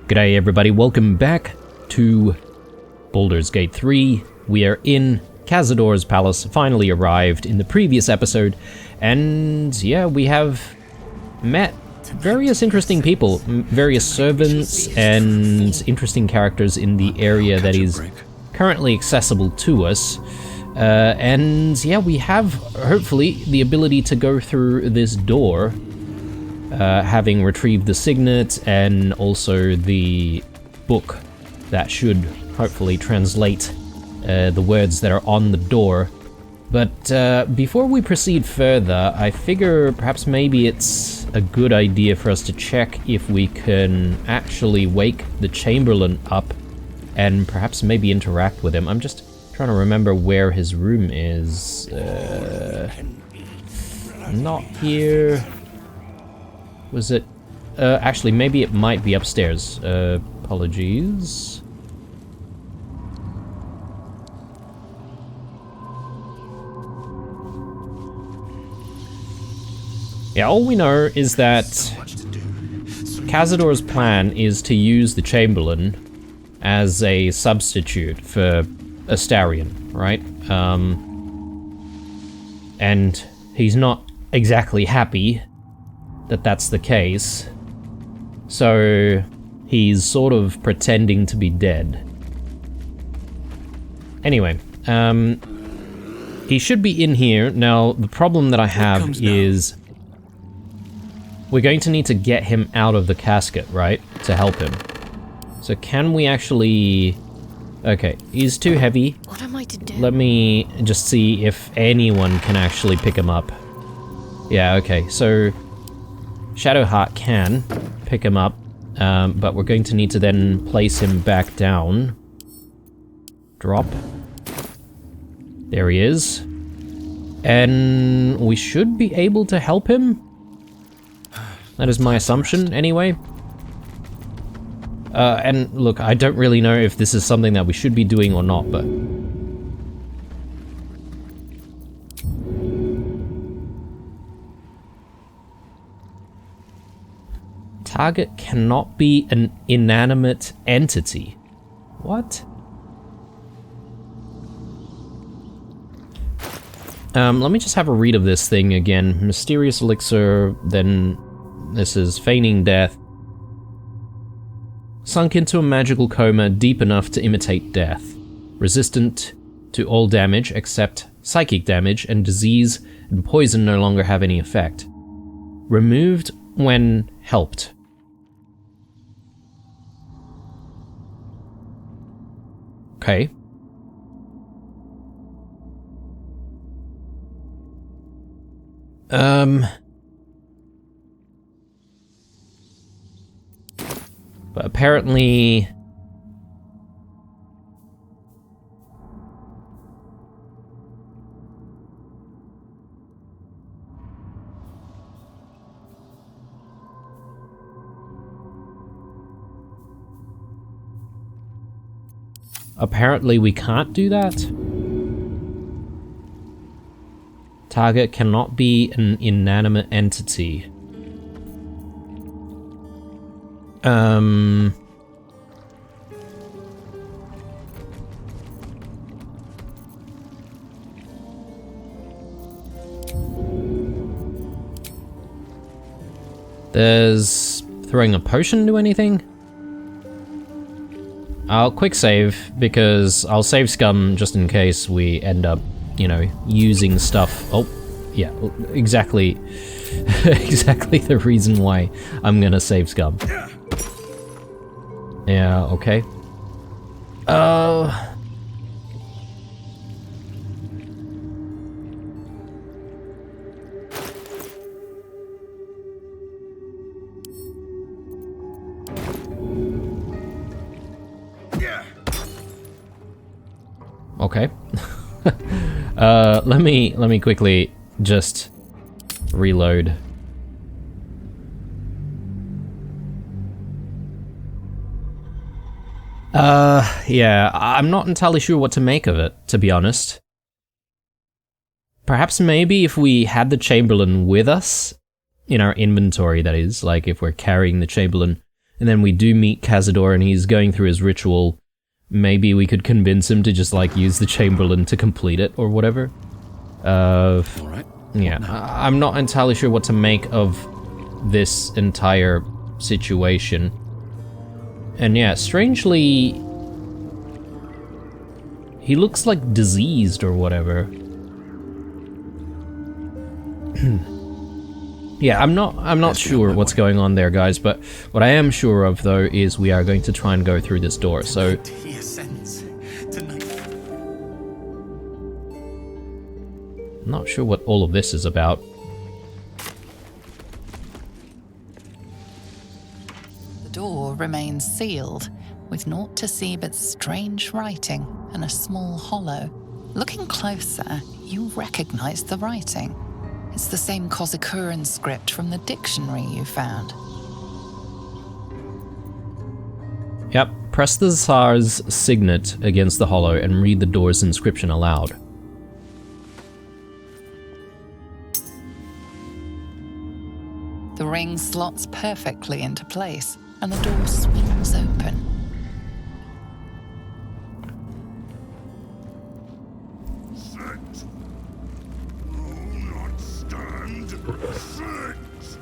G'day everybody, welcome back to Baldur's Gate 3. We are in Cazador's palace, finally arrived in the previous episode, and yeah, we have met various interesting people, various servants and interesting characters in the area that is currently accessible to us. And yeah, we have, hopefully, the ability to go through this door, having retrieved the signet and also the book that should hopefully translate the words that are on the door. But before we proceed further, I figure perhaps maybe it's a good idea for us to check if we can actually wake the Chamberlain up and perhaps maybe interact with him. I'm just trying to remember where his room is. Not here. Was it? Actually, maybe it might be upstairs. Apologies. Yeah, all we know is that Cazador's plan is to use the Chamberlain as a substitute for Astarion, right? And he's not exactly happy that that's the case, so he's sort of pretending to be dead. Anyway, he should be in here. Now, the problem that I have is we're going to need to get him out of the casket, right, to help him. So can we actually... Okay, he's too heavy. What am I to do? Let me just see if anyone can actually pick him up. Yeah, okay, so Shadowheart can pick him up, but we're going to need to then place him back down. Drop. There he is. And we should be able to help him. That is my assumption, anyway. And look, I don't really know if this is something that we should be doing or not, but... Target cannot be an inanimate entity. What? Let me just have a read of this thing again. Mysterious elixir, then this is feigning death. Sunk into a magical coma deep enough to imitate death. Resistant to all damage except psychic damage, and disease and poison no longer have any effect. Removed when helped. Okay. But apparently... Apparently we can't do that. Target cannot be an inanimate entity. Does throwing a potion do anything? I'll quick save, because I'll save scum just in case we end up, you know, using stuff. Oh, yeah, exactly. Exactly the reason why I'm gonna save scum. Yeah, okay. Okay. Let me quickly just reload. Yeah, I'm not entirely sure what to make of it, to be honest. Perhaps maybe if we had the Chamberlain with us, in our inventory that is, like if we're carrying the Chamberlain, and then we do meet Cazador and he's going through his ritual, maybe we could convince him to just, like, use the Chamberlain to complete it or whatever. Alright. Yeah, I'm not entirely sure what to make of this entire situation. And yeah, strangely, he looks like diseased or whatever. Yeah, I'm not sure what's going on there, guys, but what I am sure of, though, is we are going to try and go through this door, so... I'm not sure what all of this is about. The door remains sealed, with naught to see but strange writing and a small hollow. Looking closer, you recognize the writing. It's the same Kozakuran script from the dictionary you found. Yep, press the Tsar's signet against the hollow and read the door's inscription aloud. The ring slots perfectly into place, and the door swings open.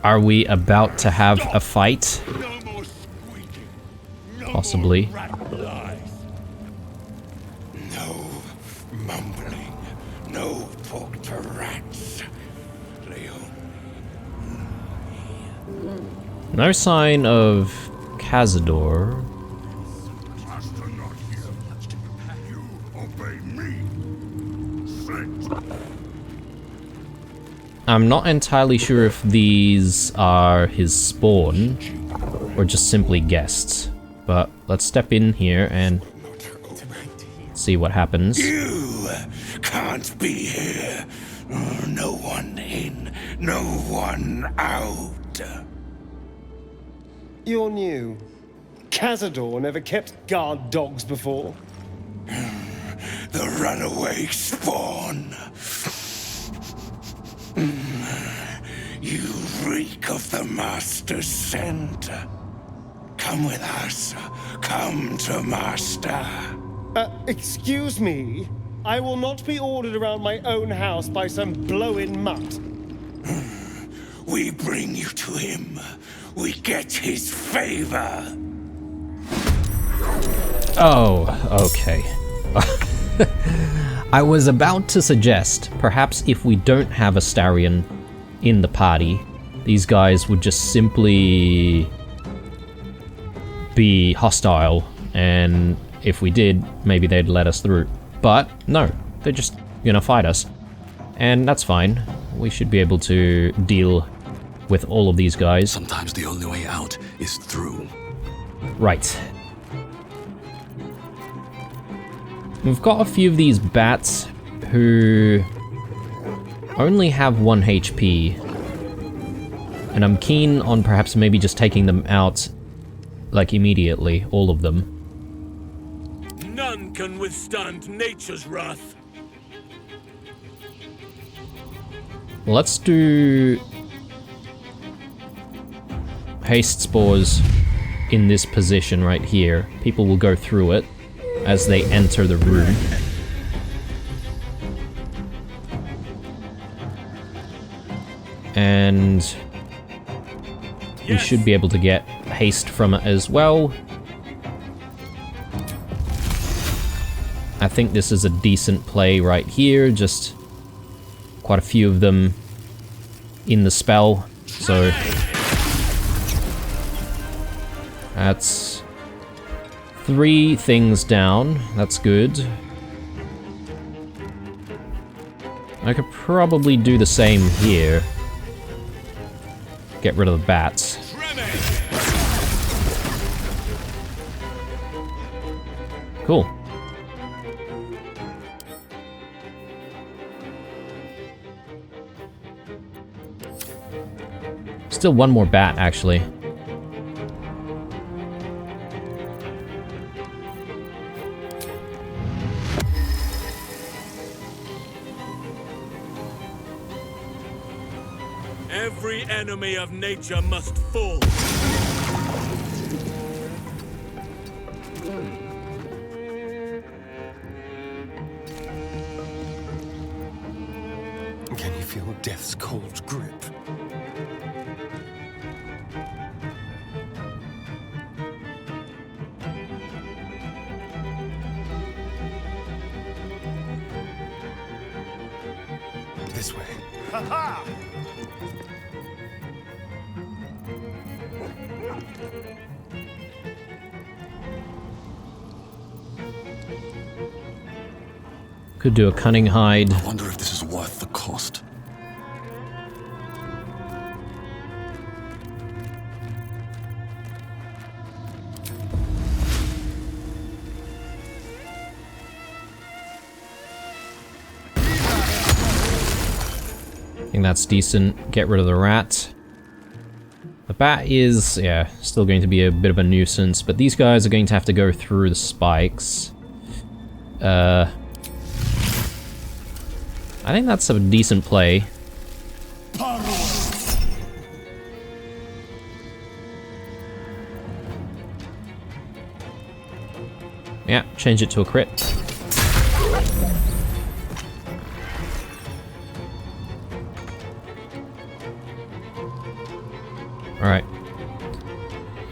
Are we about to have a fight? Possibly. No mumbling, no talk to rats. No sign of Cazador. I'm not entirely sure if these are his spawn or just simply guests, but let's step in here and see what happens. You can't be here. No one in, no one out. You're new. Cazador never kept guard dogs before. The runaway spawn. You reek of the Master's scent. Come with us. Come to Master. Excuse me? I will not be ordered around my own house by some blow-in mutt. We bring you to him. We get his favor. Oh, okay. I was about to suggest, perhaps if we don't have Astarion in the party, these guys would just simply be hostile, and if we did, maybe they'd let us through. But no, they're just gonna fight us. And that's fine. We should be able to deal with all of these guys. Sometimes the only way out is through. Right. We've got a few of these bats who only have 1 HP. And I'm keen on perhaps maybe just taking them out, like, immediately, all of them. None can withstand nature's wrath. Let's do haste spores in this position right here. People will go through it as they enter the room. And we should be able to get haste from it as well. I think this is a decent play right here, just quite a few of them in the spell, so that's 3 things down. That's good. I could probably do the same here. Get rid of the bats. Cool. Still one more bat, actually. Every enemy of nature must fall. Can you feel death's cold grip? This way. Ha-ha! Could do a cunning hide. I wonder if this is worth the cost. I think that's decent. Get rid of the rat. The bat is, yeah, still going to be a bit of a nuisance, but these guys are going to have to go through the spikes. I think that's a decent play. Yeah, change it to a crit. Alright.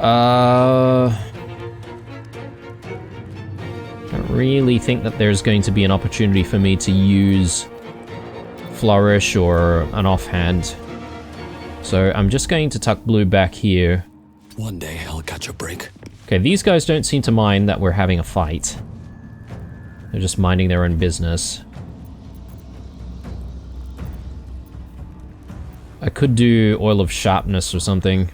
I don't really think that there's going to be an opportunity for me to use Flourish or an offhand. So I'm just going to tuck Blue back here. One day I'll catch a break. Okay, these guys don't seem to mind that we're having a fight. They're just minding their own business. I could do Oil of Sharpness or something.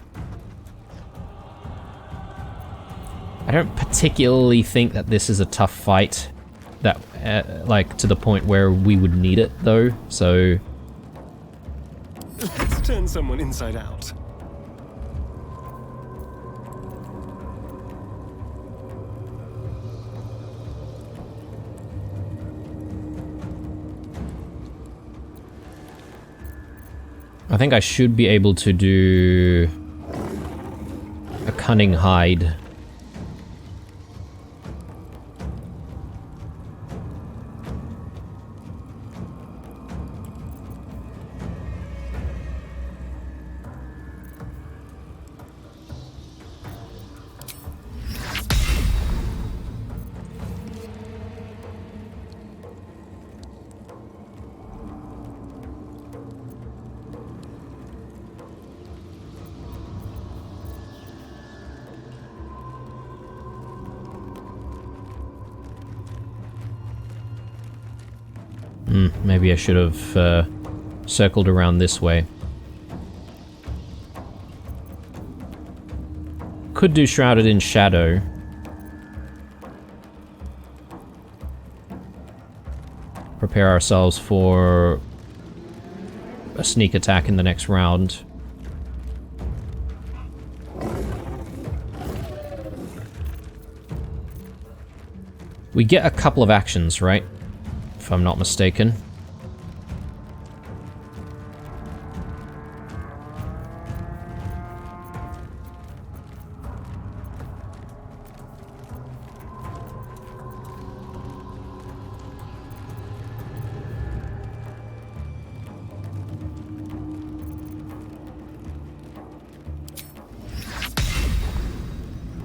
I don't particularly think that this is a tough fight. That, like, to the point where we would need it, though, so... Let's turn someone inside out. I think I should be able to do a cunning hide. Maybe I should have circled around this way. Could do Shrouded in Shadow. Prepare ourselves for a sneak attack in the next round. We get a couple of actions, right? If I'm not mistaken.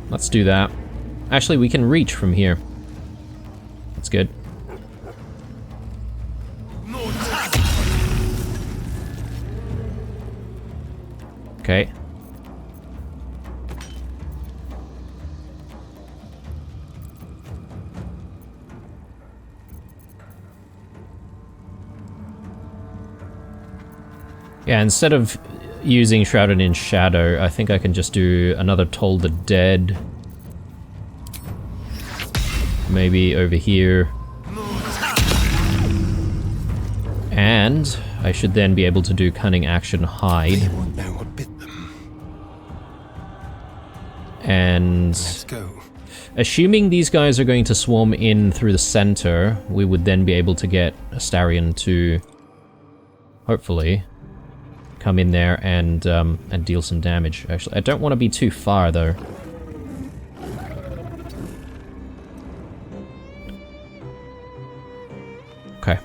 Let's do that. Actually, we can reach from here. That's good. Okay. Yeah, instead of using Shrouded in Shadow, I think I can just do another Toll the Dead. Maybe over here. And I should then be able to do Cunning Action Hide. They won't know what bit them. And Let's go. assuming these guys are going to swarm in through the center, we would then be able to get Astarion to hopefully come in there and deal some damage. Actually, I don't want to be too far though. Okay.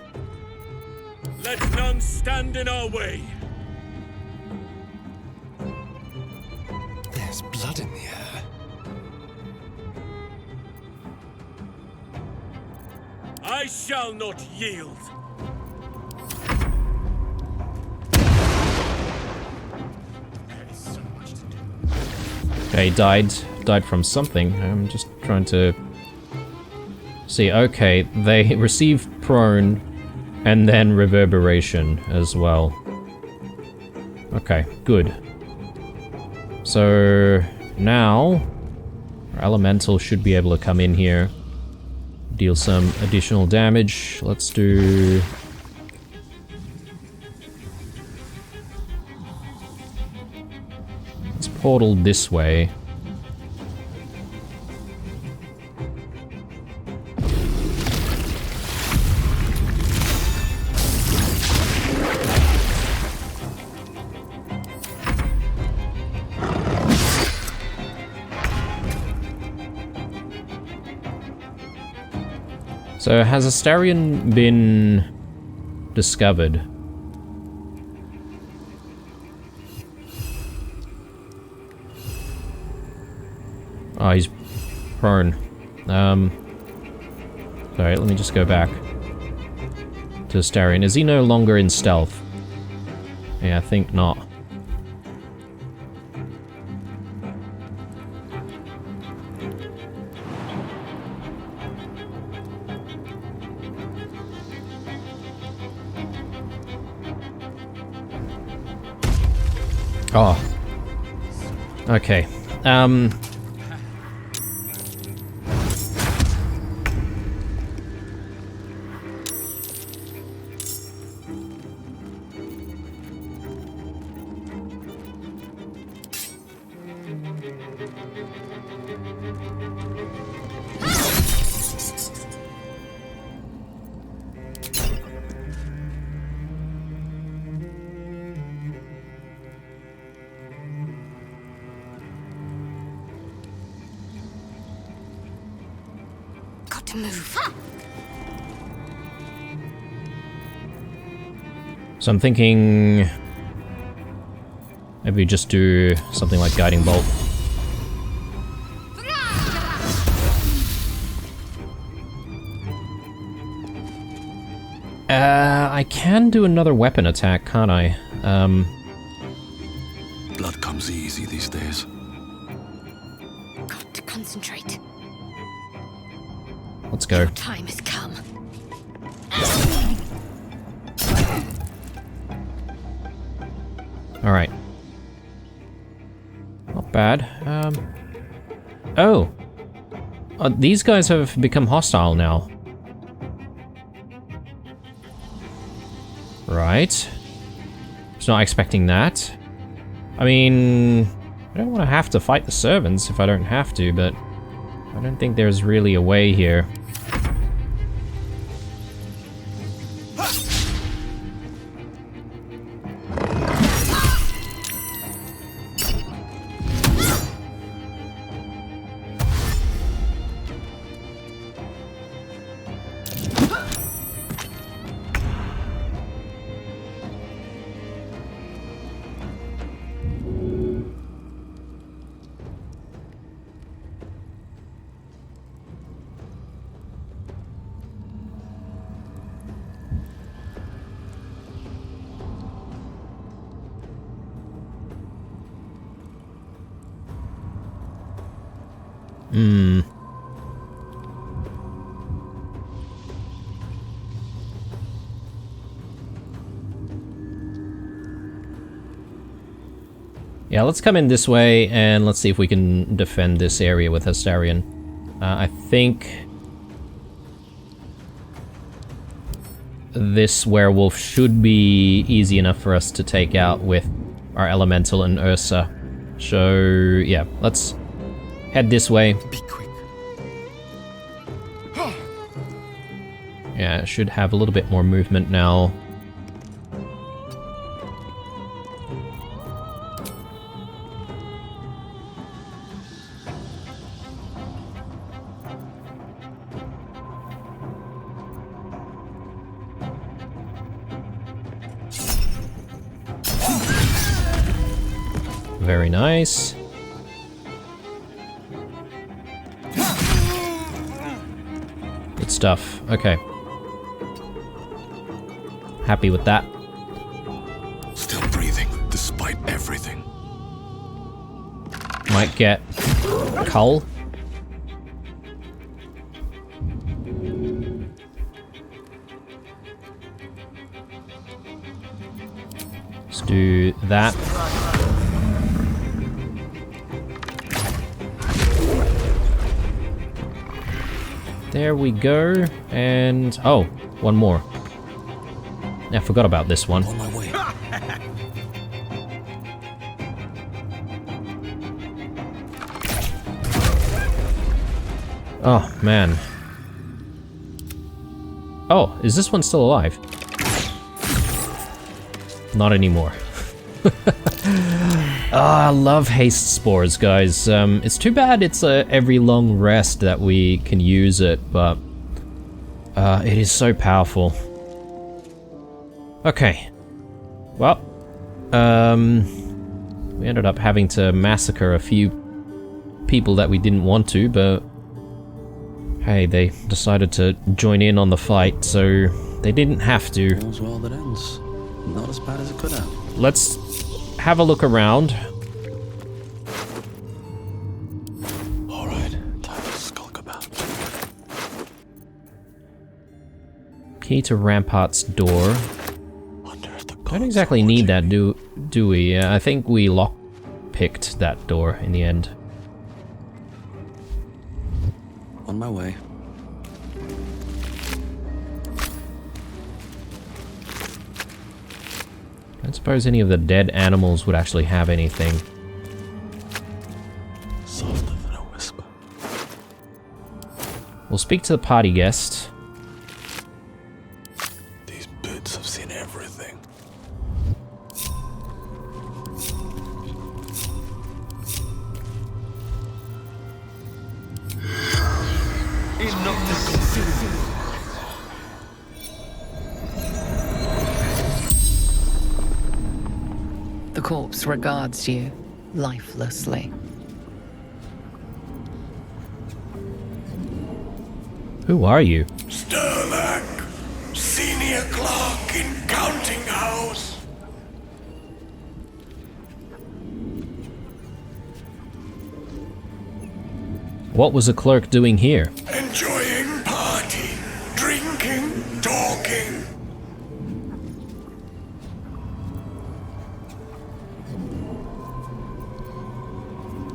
Let none stand in our way. There's blood in the air. I shall not yield. There is so much to do. Okay, died from something. I'm just trying to see. Okay, they receive prone and then reverberation as well. Okay, good. So now our elemental should be able to come in here, deal some additional damage. Let's do... let's portal this way. So, has Astarion been discovered? Oh, he's prone. Sorry, let me just go back to Astarion. Is he no longer in stealth? Yeah, I think not. Oh. Okay. Got to move. So I'm thinking maybe just do something like Guiding Bolt. I can do another weapon attack, can't I? Blood comes easy these days. Got to concentrate. Let's go. Your time has come. Alright. Not bad. Oh! These guys have become hostile now. Right. Was not expecting that. I mean, I don't want to have to fight the servants if I don't have to, but I don't think there's really a way here. Yeah, let's come in this way and let's see if we can defend this area with Astarion. I think this werewolf should be easy enough for us to take out with our elemental and Ursa. So, yeah, let's head this way. Be quick. Yeah, it should have a little bit more movement now. Very nice. Good stuff. Okay. Happy with that. Still breathing, despite everything. Might get coal. Let's do that. There we go. And oh, one more. I forgot about this one. On my way. Oh, man. Oh, is this one still alive? Not anymore. I love haste spores, guys. It's too bad it's every long rest that we can use it, but it is so powerful. Okay. Well, we ended up having to massacre a few people that we didn't want to, but hey, they decided to join in on the fight, so they didn't have to. All's well that ends. Not as bad as it could have. Let's have a look around. Alright, time to skulk about. Key to Rampart's door. Wonder if the Don't gods exactly are need watching that, me. do we? I think we lock-picked that door in the end. On my way. I don't suppose any of the dead animals would actually have anything. Softer than a whisper. We'll speak to the party guest. These boots have seen everything. The corpse regards you lifelessly. Who are you? Sterlac, senior clerk in counting house. What was a clerk doing here? Enjoying party, drinking, talking.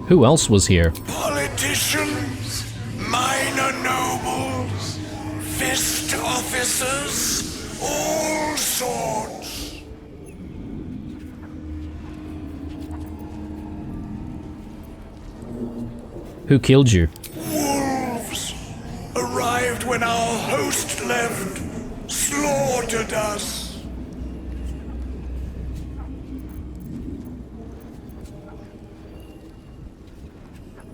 Who else was here? Politicians, minor nobles, fist officers, all sorts. Who killed you? Wolves arrived when our host left, slaughtered us.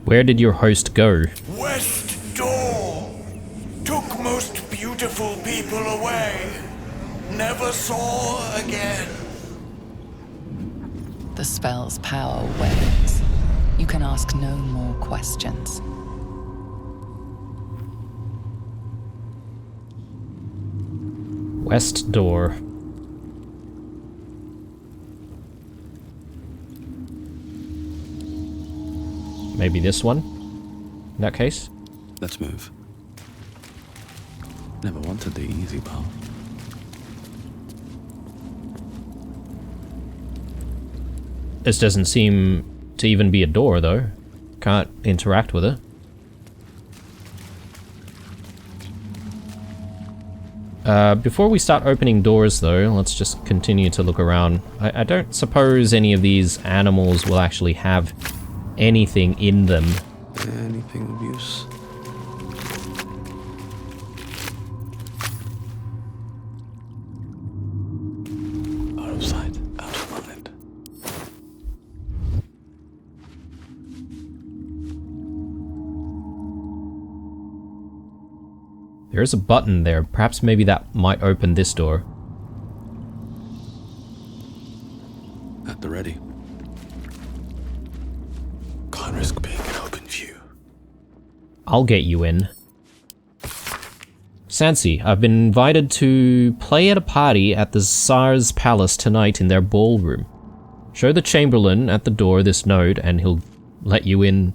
Where did your host go? West Door took most beautiful people away. Never saw again. The spell's power wanes. You can ask no more questions. West door. Maybe this one? In that case? Let's move. Never wanted the easy path. This doesn't seem to even be a door, though. Can't interact with it. Before we start opening doors, though, let's just continue to look around. I don't suppose any of these animals will actually have anything in them. Anything of use? Out of sight, out of mind. There is a button there. Perhaps maybe that might open this door. At the ready. I'll get you in. Sansi, I've been invited to play at a party at the Tsar's palace tonight in their ballroom. Show the Chamberlain at the door this note and he'll let you in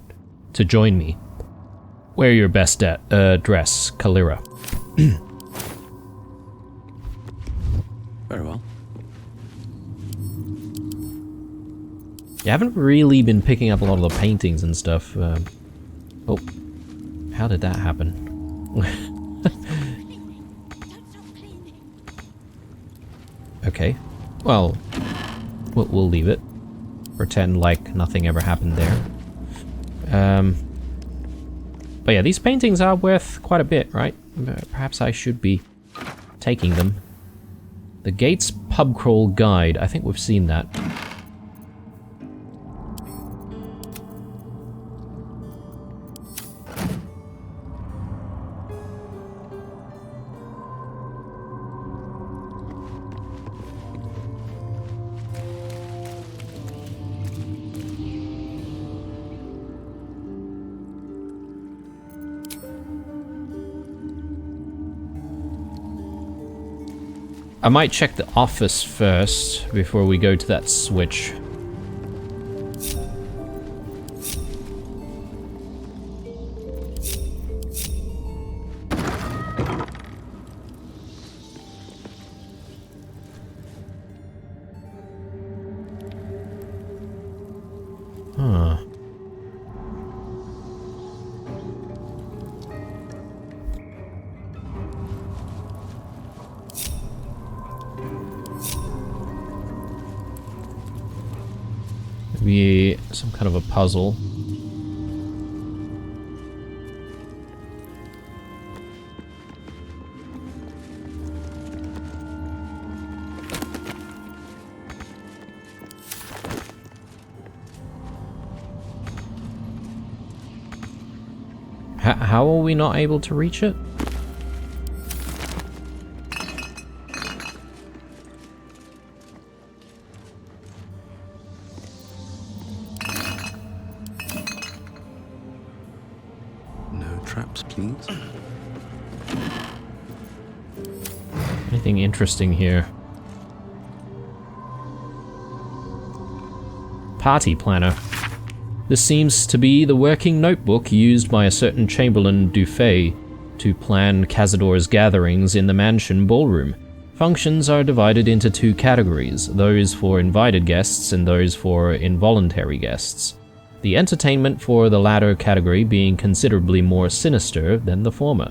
to join me. Wear your best dress, Kalira. Very well. You haven't really been picking up a lot of the paintings and stuff. Oh, how did that happen? Okay, well, we'll leave it. Pretend like nothing ever happened there. But yeah, these paintings are worth quite a bit, right? Perhaps I should be taking them. The Gates Pub Crawl Guide. I think we've seen that. I might check the office first before we go to that switch. Huh. Maybe some kind of a puzzle. How are we not able to reach it? Traps, please. Anything interesting here? Party planner. This seems to be the working notebook used by a certain Chamberlain Dufay to plan Cazador's gatherings in the mansion ballroom. Functions are divided into two categories, those for invited guests and those for involuntary guests. The entertainment for the latter category being considerably more sinister than the former.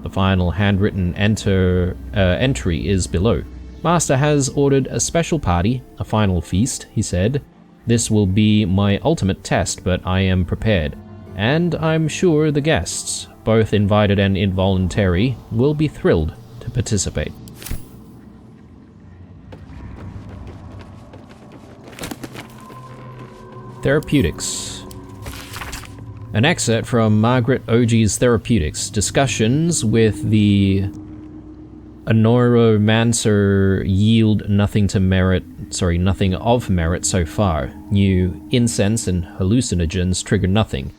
The final handwritten entry is below. Master has ordered a special party, a final feast, he said. This will be my ultimate test, but I am prepared. And I'm sure the guests, both invited and involuntary, will be thrilled to participate. Therapeutics. An excerpt from Margaret Ogie's Therapeutics. Discussions with the Anoromancer yield nothing of merit so far. New incense and hallucinogens trigger nothing.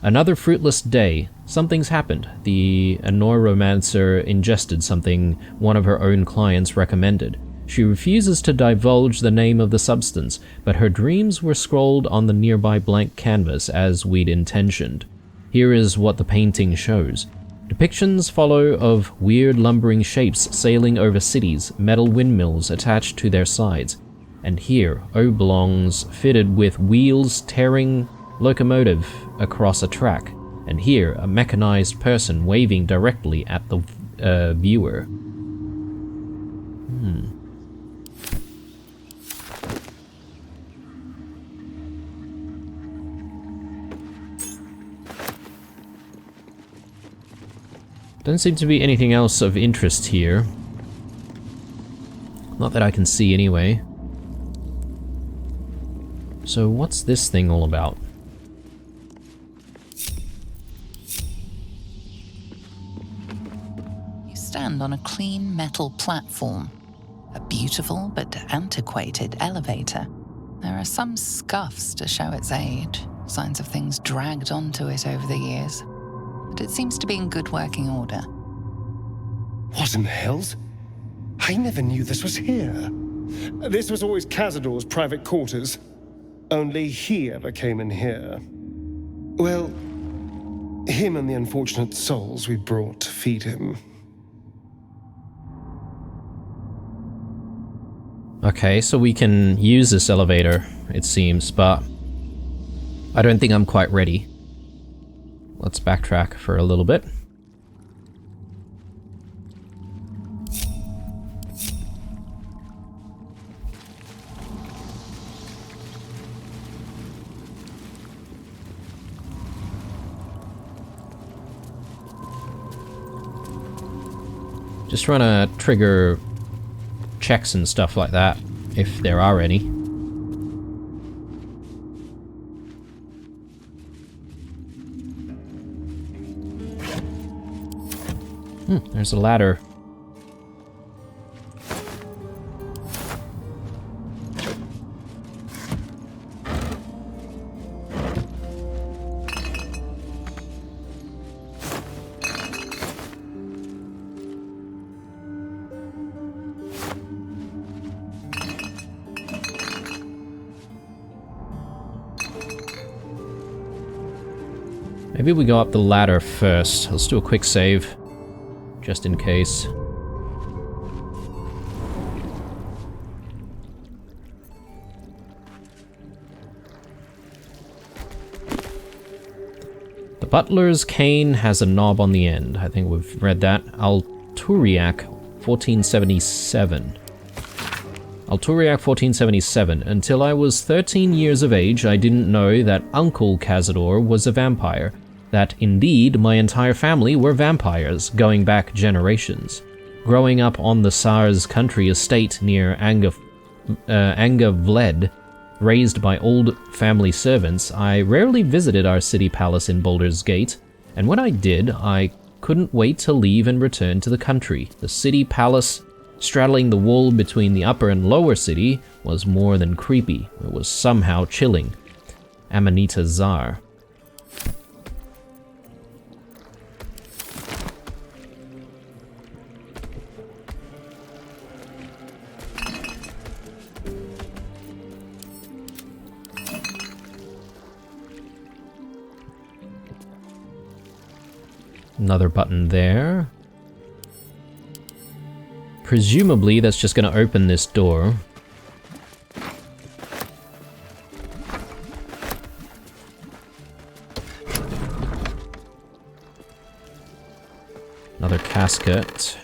Another fruitless day. Something's happened. The Anoromancer ingested something one of her own clients recommended. She refuses to divulge the name of the substance, but her dreams were scrolled on the nearby blank canvas as we'd intentioned. Here is what the painting shows. Depictions follow of weird lumbering shapes sailing over cities, metal windmills attached to their sides. And here, oblongs fitted with wheels tearing locomotive across a track. And here, a mechanized person waving directly at the viewer. Doesn't seem to be anything else of interest here. Not that I can see anyway. So what's this thing all about? You stand on a clean metal platform. A beautiful but antiquated elevator. There are some scuffs to show its age, signs of things dragged onto it over the years. but it seems to be in good working order. What in the hells? I never knew this was here. This was always Cazador's private quarters. Only he ever came in here. Well, him and the unfortunate souls we brought to feed him. Okay, so we can use this elevator, it seems, but I don't think I'm quite ready. Let's backtrack for a little bit. Just trying to trigger checks and stuff like that, if there are any. There's a ladder. Maybe we go up the ladder first. Let's do a quick save, just in case. The butler's cane has a knob on the end. I think we've read that. Alturiac 1477. Alturiac 1477. Until I was 13 years of age, I didn't know that Uncle Cazador was a vampire. That indeed my entire family were vampires, going back generations. Growing up on the Tsar's country estate near Angavled, raised by old family servants, I rarely visited our city palace in Baldur's Gate, and when I did, I couldn't wait to leave and return to the country. The city palace, straddling the wall between the upper and lower city, was more than creepy. It was somehow chilling. Amanita Tsar. Another button there. Presumably that's just going to open this door. Another casket.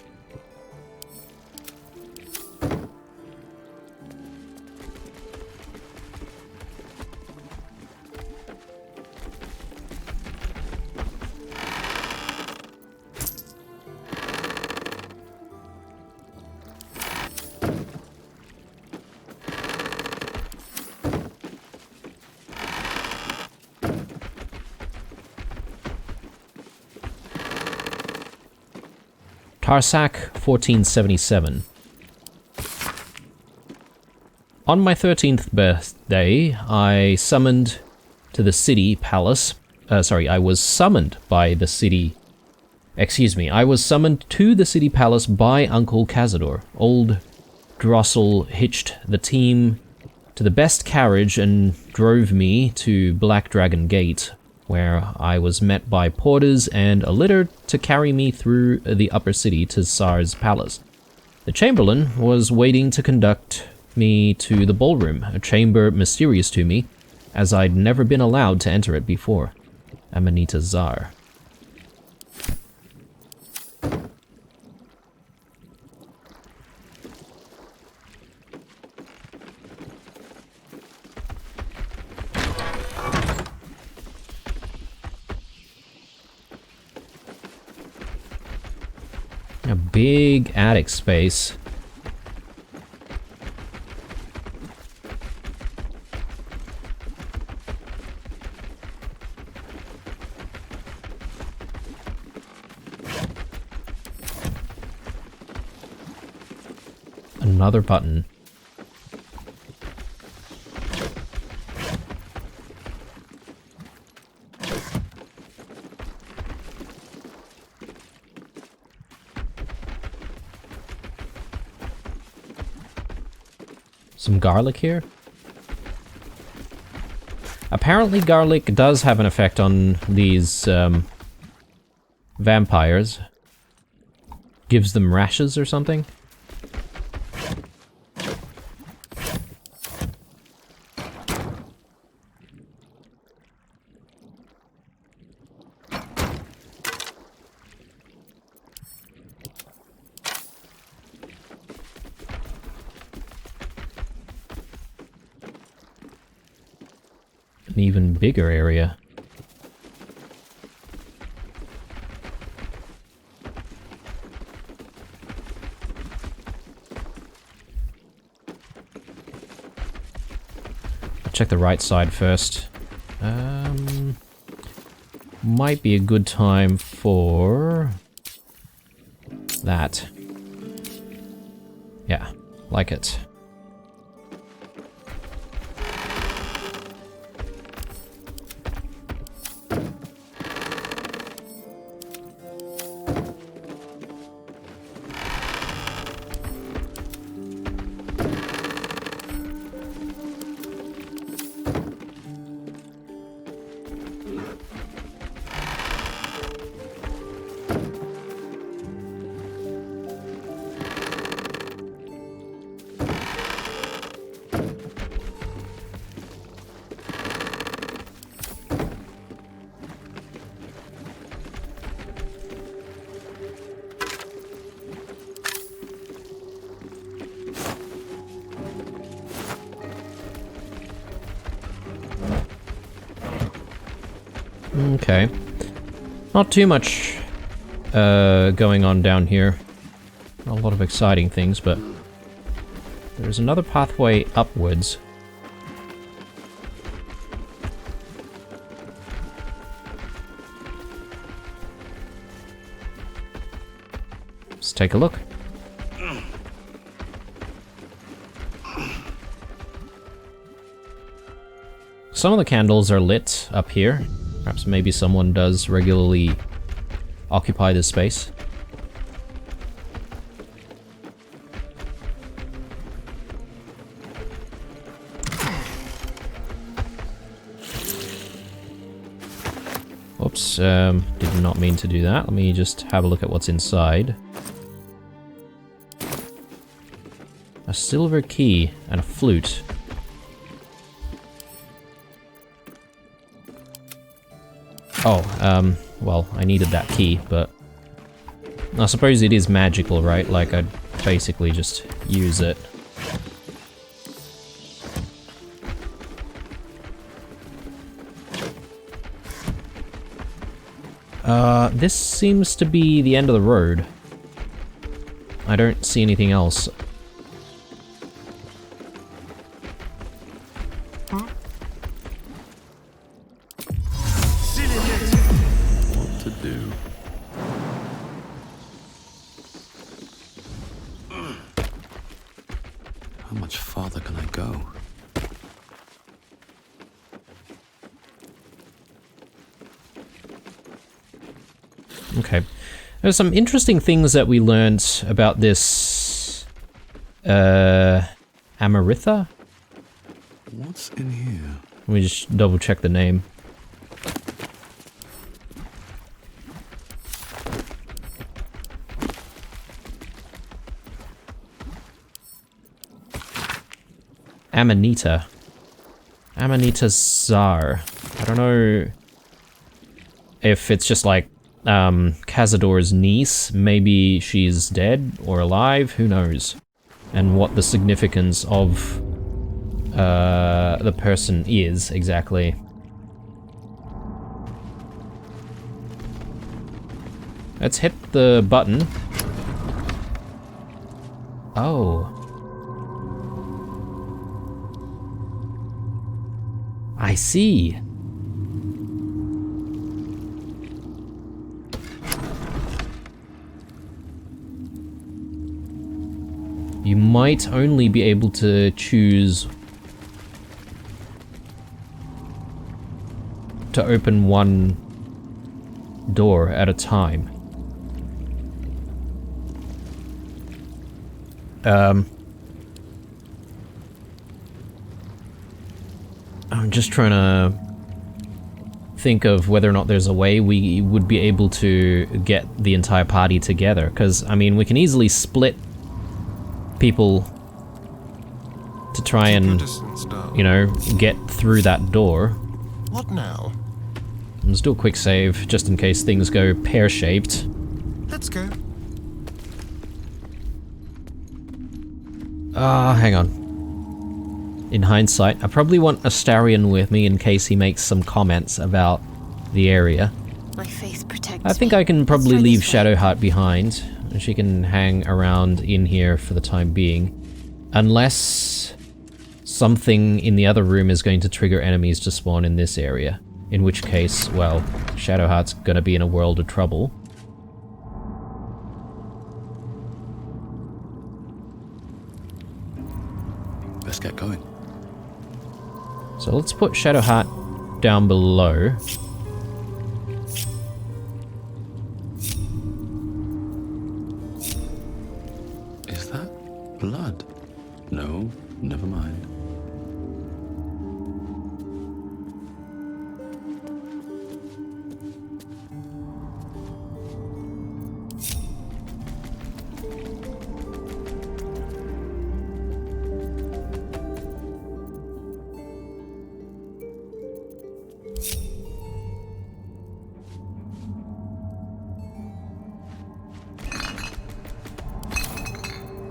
Tarsak 1477. On my 13th birthday, I was summoned by the city palace by Uncle Cazador. Old Drossel hitched the team to the best carriage and drove me to Black Dragon Gate, where I was met by porters and a litter to carry me through the upper city to Tsar's palace. The Chamberlain was waiting to conduct me to the ballroom, a chamber mysterious to me, as I'd never been allowed to enter it before. Amanita Tsar. A big attic space. Another button. Some garlic here. Apparently garlic does have an effect on these vampires. Gives them rashes or something. An even bigger area. Check the right side first. Might be a good time for that. Yeah, like it. Okay. Not too much going on down here. Not a lot of exciting things, but there's another pathway upwards. Let's take a look. Some of the candles are lit up here. Perhaps maybe someone does regularly occupy this space. Oops, did not mean to do that. Let me just have a look at what's inside. A silver key and a flute. Oh, well, I needed that key, but I suppose it is magical, right? Like, I'd basically just use it. This seems to be the end of the road. I don't see anything else. What to do? How much farther can I go? Okay. There's some interesting things that we learned about this... Amaritha? What's in here? Let me just double check the name. Amanita. Amanita Czar. I don't know if it's just like Cazador's niece. Maybe she's dead or alive, who knows? And what the significance of the person is exactly. Let's hit the button. Oh. I see. You might only be able to choose to open one door at a time. I'm just trying to think of whether or not there's a way we would be able to get the entire party together. Because, I mean, we can easily split people to try and, you know, get through that door. What now? Let's do a quick save, just in case things go pear-shaped. Let's go. Hang on. In hindsight, I probably want Astarion with me in case he makes some comments about the area. My faith protects I think me. I can Let's probably try leave this way. Shadowheart behind, and she can hang around in here for the time being. Unless something in the other room is going to trigger enemies to spawn in this area. In which case, well, Shadowheart's gonna be in a world of trouble. Let's get going. So let's put Shadowheart down below. Is that blood? No, never mind.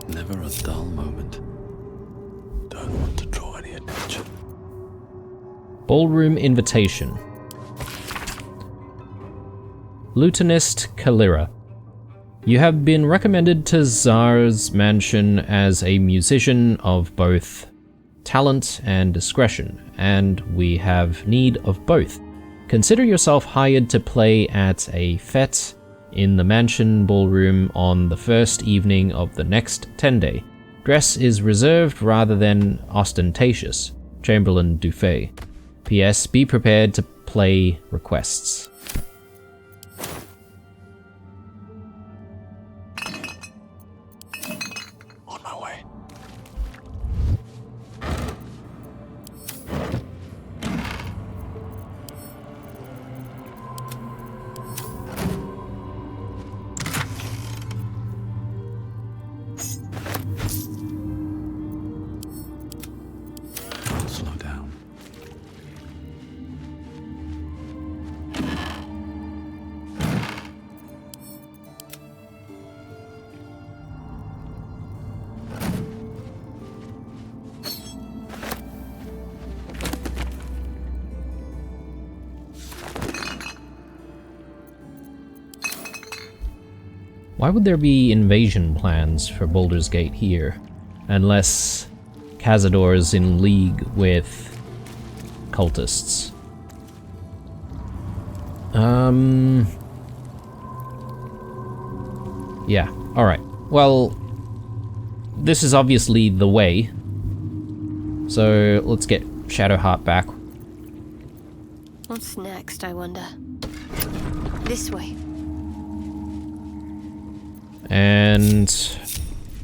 Never a dull moment. Don't want to draw any attention. Ballroom invitation. Lutenist Kalira. You have been recommended to Czar's mansion as a musician of both talent and discretion, and we have need of both. Consider yourself hired to play at a fete in the mansion ballroom on the first evening of the next 10-day. Dress is reserved rather than ostentatious. Chamberlain Dufay. P.S. Be prepared to play requests. On my way. Slow down. Why would there be invasion plans for Baldur's Gate here? Unless Cazador's in league with cultists. Yeah, alright. Well, this is obviously the way. So let's get Shadowheart back. What's next, I wonder? This way. And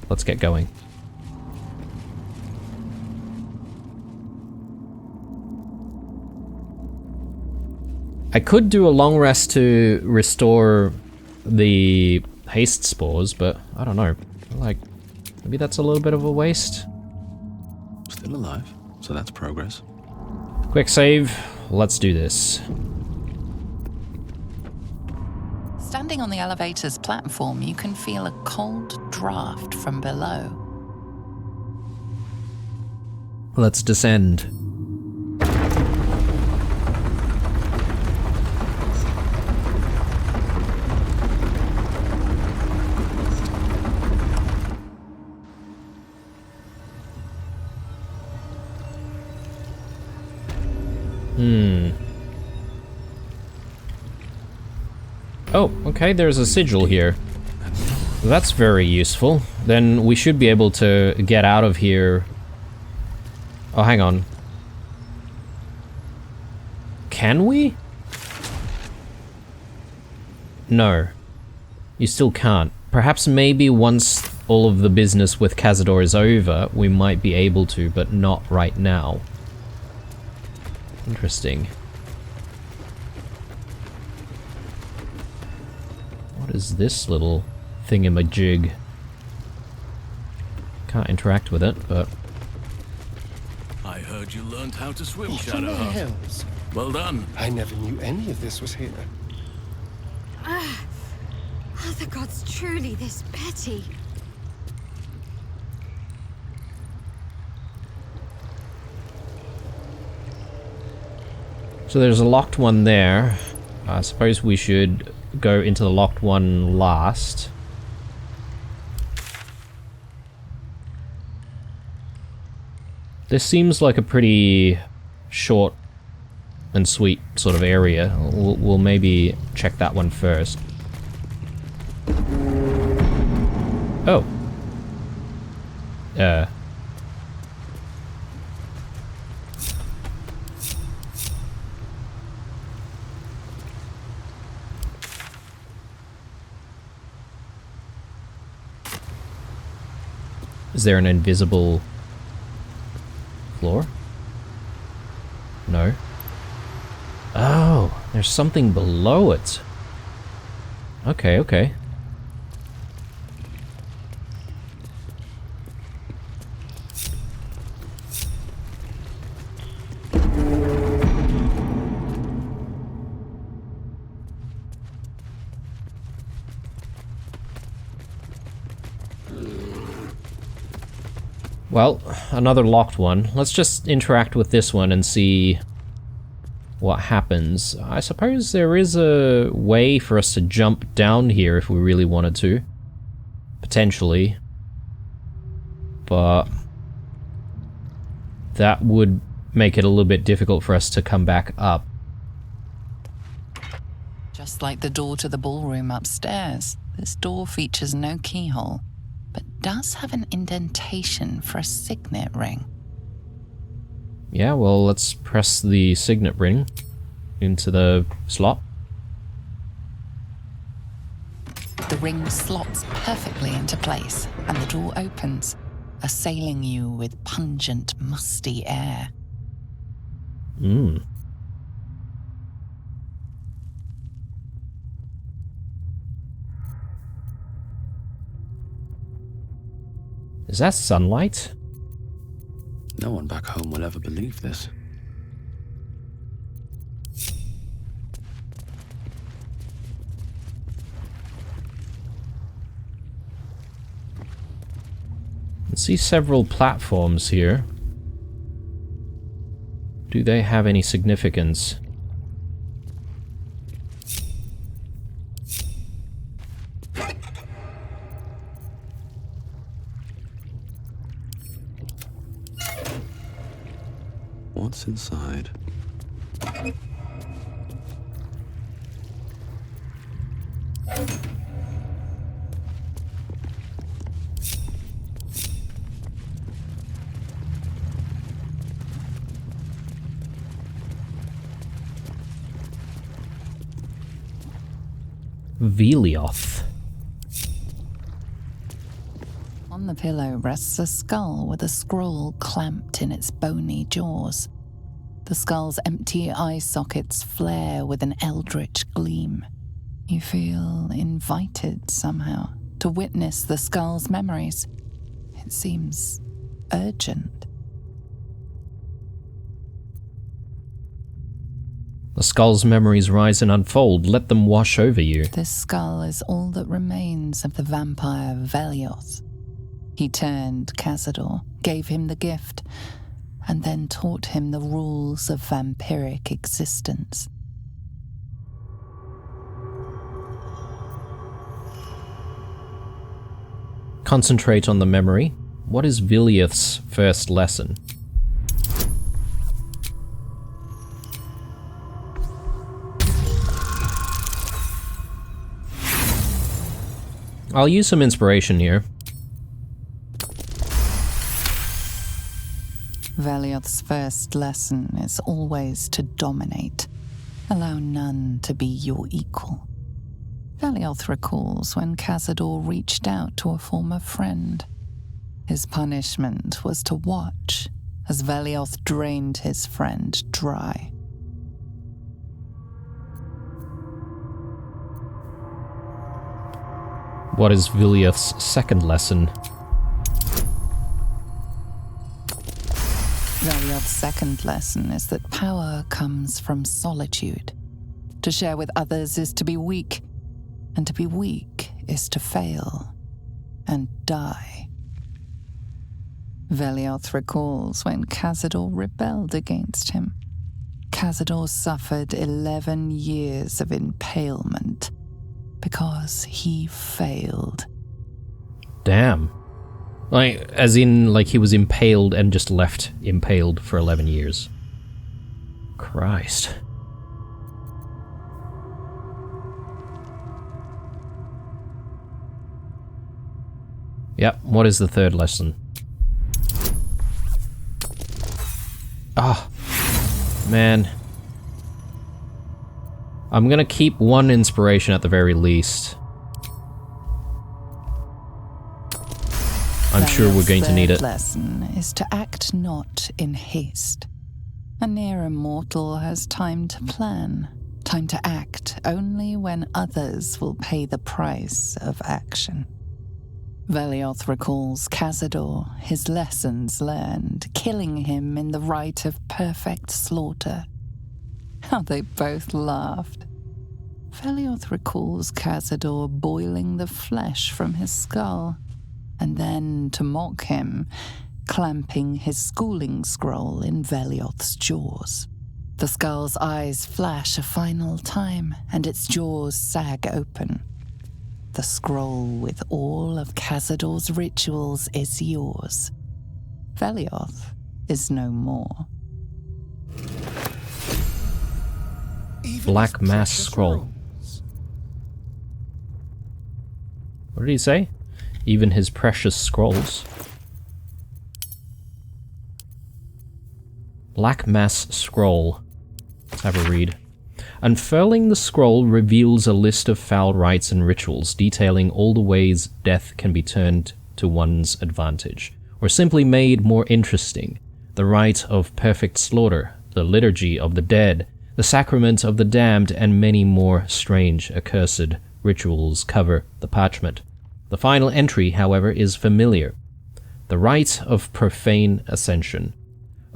let's get going. I could do a long rest to restore the haste spores, but I don't know. Like, maybe that's a little bit of a waste. Still alive, so that's progress. Quick save. Let's do this. Standing on the elevator's platform, you can feel a cold draft from below. Let's descend. Oh, okay, there's a sigil here. That's very useful. Then we should be able to get out of here. Oh, hang on. Can we? No. You still can't. Perhaps maybe once all of the business with Cazador is over, we might be able to, but not right now. Interesting. What is this little thingamajig? Can't interact with it, but... I heard you learned how to swim, What in the Shadowheart. hells? Well done. I never knew any of this was here. Are the gods truly this petty? So there's a locked one there. I suppose we should go into the locked one last. This seems like a pretty short and sweet sort of area. We'll maybe check that one first. Oh. Is there an invisible floor? No. Oh, there's something below it. Okay, okay. Well, another locked one. Let's just interact with this one and see what happens. I suppose there is a way for us to jump down here if we really wanted to. Potentially. But that would make it a little bit difficult for us to come back up. Just like the door to the ballroom upstairs, this door features no keyhole, but does have an indentation for a signet ring. Yeah, well, let's press the signet ring into the slot. The ring slots perfectly into place, and the door opens, assailing you with pungent, musty air. Is that sunlight? No one back home will ever believe this. I see several platforms here. Do they have any significance? What's inside? Velioth. On the pillow rests a skull with a scroll clamped in its bony jaws. The skull's empty eye sockets flare with an eldritch gleam. You feel invited somehow to witness the skull's memories. It seems urgent. The skull's memories rise and unfold. Let them wash over you. This skull is all that remains of the vampire Velioth. He turned Cazador, gave him the gift, and then taught him the rules of vampiric existence. Concentrate on the memory. What is Velioth's first lesson? I'll use some inspiration here. Velioth's first lesson is always to dominate. Allow none to be your equal. Velioth recalls when Cazador reached out to a former friend. His punishment was to watch as Velioth drained his friend dry. What is Vilioth's second lesson? Velioth's second lesson is that power comes from solitude. To share with others is to be weak, and to be weak is to fail and die. Velioth recalls when Cazador rebelled against him. Cazador suffered 11 years of impalement because he failed. Damn. Like, as in, like he was impaled and just left impaled for 11 years. Christ. Yep, what is the third lesson? Ah, man. I'm gonna keep one inspiration at the very least. I'm sure we're going to need it. The lesson is to act not in haste. A near immortal has time to plan, time to act only when others will pay the price of action. Velioth recalls Cazador, his lessons learned, killing him in the rite of perfect slaughter. How they both laughed. Velioth recalls Cazador boiling the flesh from his skull, and then, to mock him, clamping his schooling scroll in Velioth's jaws. The skull's eyes flash a final time, and its jaws sag open. The scroll with all of Cazador's rituals is yours. Velioth is no more. Black Mass Scroll. What did he say? Even his precious scrolls. Black Mass Scroll. Let's have a read. Unfurling the scroll reveals a list of foul rites and rituals, detailing all the ways death can be turned to one's advantage, or simply made more interesting. The rite of perfect slaughter, the liturgy of the dead, the sacrament of the damned, and many more strange, accursed rituals cover the parchment. The final entry, however, is familiar. The rite of profane ascension.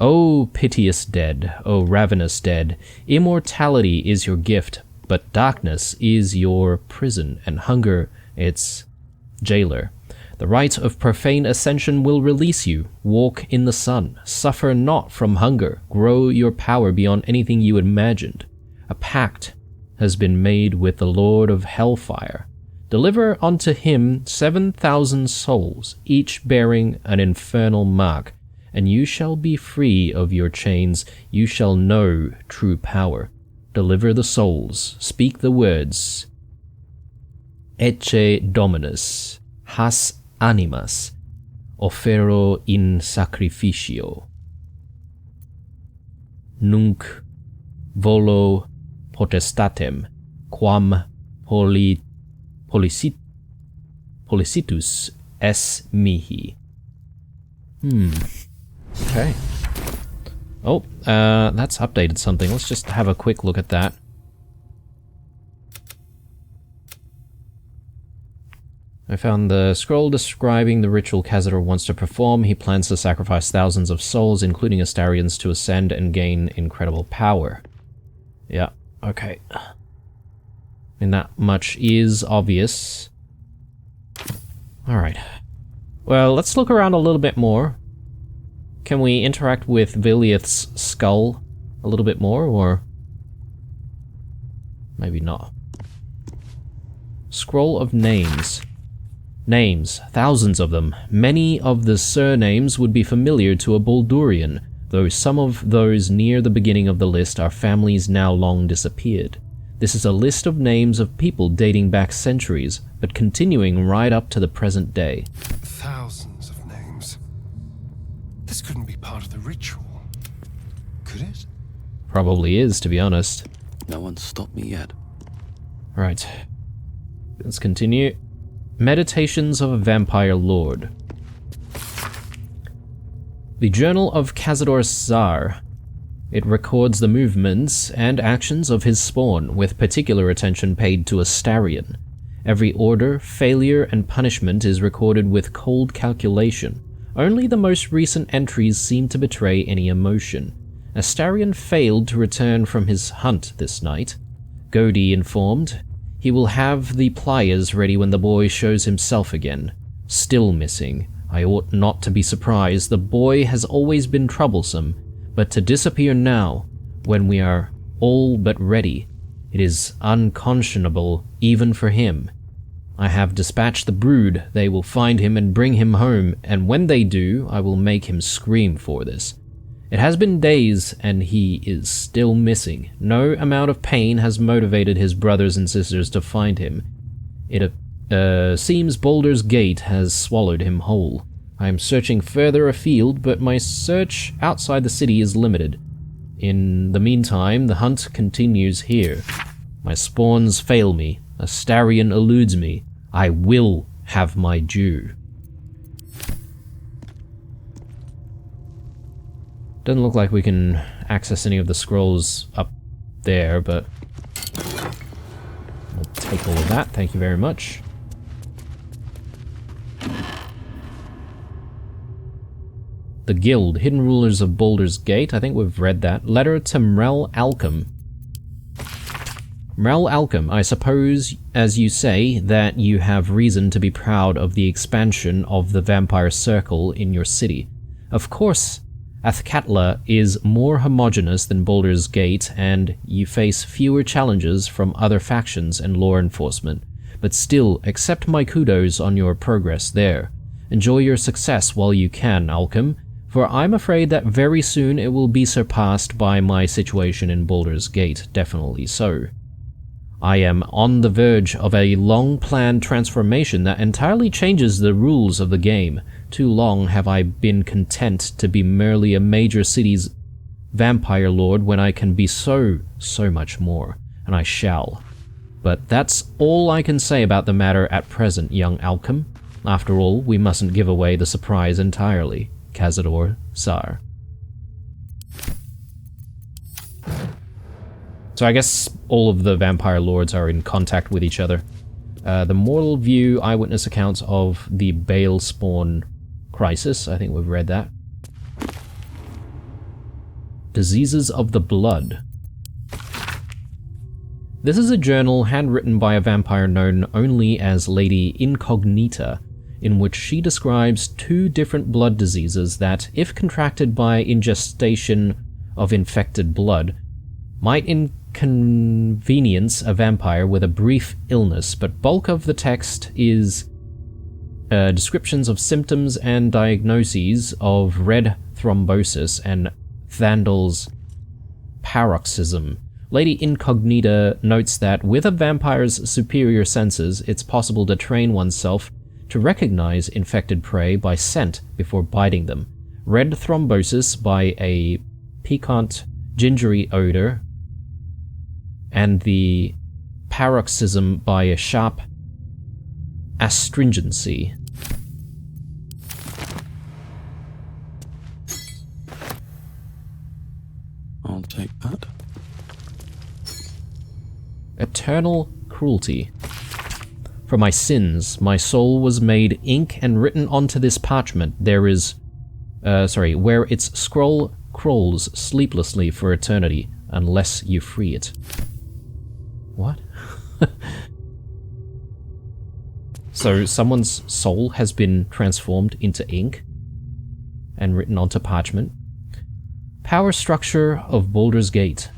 O piteous dead, O ravenous dead, immortality is your gift, but darkness is your prison, and hunger its jailer. The rite of profane ascension will release you. Walk in the sun. Suffer not from hunger. Grow your power beyond anything you imagined. A pact has been made with the Lord of Hellfire. Deliver unto him 7,000 souls, each bearing an infernal mark, and you shall be free of your chains. You shall know true power. Deliver the souls. Speak the words. Ecce Dominus, has animas, offero in sacrificio. Nunc volo potestatem, quam policitus es mihi. Okay. Oh, that's updated something. Let's just have a quick look at that. I found the scroll describing the ritual Cazador wants to perform. He plans to sacrifice thousands of souls, including Astarians, to ascend and gain incredible power. Yeah, okay. And that much is obvious. Alright. Well, let's look around a little bit more. Can we interact with Velioth's skull a little bit more, or maybe not? Scroll of names. Names, thousands of them. Many of the surnames would be familiar to a Baldurian, though some of those near the beginning of the list are families now long disappeared. This is a list of names of people dating back centuries, but continuing right up to the present day. Thousands of names. This couldn't be part of the ritual, could it? Probably is, to be honest. No one's stopped me yet. Right. Let's continue. Meditations of a Vampire Lord. The Journal of Cazador Czar. It records the movements and actions of his spawn, with particular attention paid to Astarion. Every order, failure, and punishment is recorded with cold calculation. Only the most recent entries seem to betray any emotion. Astarion failed to return from his hunt this night. Godi informed he will have the pliers ready when the boy shows himself again. Still missing. I ought not to be surprised. The boy has always been troublesome, but to disappear now, when we are all but ready, it is unconscionable even for him. I have dispatched the brood. They will find him and bring him home, and when they do, I will make him scream for this. It has been days, and he is still missing. No amount of pain has motivated his brothers and sisters to find him. It seems Baldur's Gate has swallowed him whole. I am searching further afield, but my search outside the city is limited. In the meantime, the hunt continues here. My spawns fail me. Astarion eludes me. I will have my due. Doesn't look like we can access any of the scrolls up there, but we'll take all of that. Thank you very much. The Guild, Hidden Rulers of Baldur's Gate. I think we've read that. Letter to Mrel Alchem. Mrel Alchem, I suppose, as you say, that you have reason to be proud of the expansion of the vampire circle in your city. Of course, Athkatla is more homogeneous than Baldur's Gate, and you face fewer challenges from other factions and law enforcement, but still, accept my kudos on your progress there. Enjoy your success while you can, Alchem, for I'm afraid that very soon it will be surpassed by my situation in Baldur's Gate, definitely so. I am on the verge of a long-planned transformation that entirely changes the rules of the game. Too long have I been content to be merely a major city's vampire lord when I can be so much more, and I shall. But that's all I can say about the matter at present, young Alchem. After all, we mustn't give away the surprise entirely. Cazador Sar. So I guess all of the vampire lords are in contact with each other. The Mortal View eyewitness accounts of the Bale Spawn crisis. I think we've read that. Diseases of the Blood. This is a journal handwritten by a vampire known only as Lady Incognita, in which she describes 2 different blood diseases that, if contracted by ingestion of infected blood, might inconvenience a vampire with a brief illness, but bulk of the text is descriptions of symptoms and diagnoses of red thrombosis and Thandal's paroxysm. Lady Incognita notes that with a vampire's superior senses, it's possible to train oneself to recognize infected prey by scent before biting them. Red thrombosis by a piquant, gingery odor, and the paroxysm by a sharp astringency. I'll take that. Eternal cruelty. For my sins, my soul was made ink and written onto this parchment. There is, where its scroll crawls sleeplessly for eternity, unless you free it. What? So someone's soul has been transformed into ink and written onto parchment. Power structure of Baldur's Gate.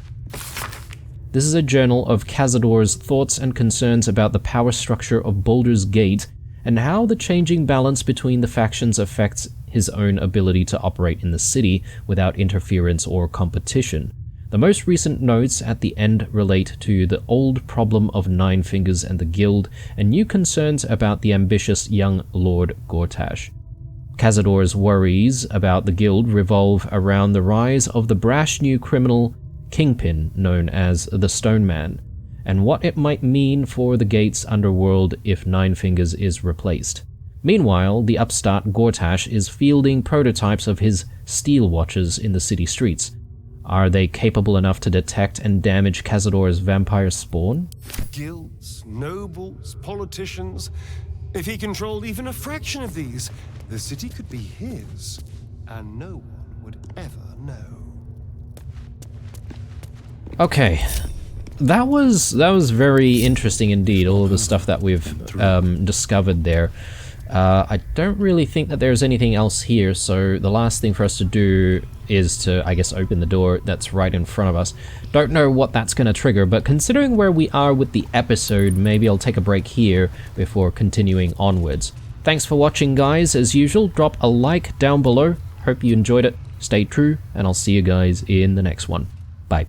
This is a journal of Cazador's thoughts and concerns about the power structure of Baldur's Gate and how the changing balance between the factions affects his own ability to operate in the city without interference or competition. The most recent notes at the end relate to the old problem of Nine Fingers and the Guild, and new concerns about the ambitious young Lord Gortash. Cazador's worries about the Guild revolve around the rise of the brash new criminal kingpin known as the Stone Man, and what it might mean for the Gate's underworld if Nine Fingers is replaced. Meanwhile, the upstart Gortash is fielding prototypes of his steel watches in the city streets. Are they capable enough to detect and damage Cazador's vampire spawn? Guilds, nobles, politicians. If he controlled even a fraction of these, the city could be his, and no one would ever know. Okay. That was very interesting indeed, all of the stuff that we've discovered there. I don't really think that there's anything else here, so the last thing for us to do is to, I guess, open the door that's right in front of us. Don't know what that's going to trigger, but considering where we are with the episode, maybe I'll take a break here before continuing onwards. Thanks for watching, guys. As usual, drop a like down below. Hope you enjoyed it. Stay true, and I'll see you guys in the next one. Bye.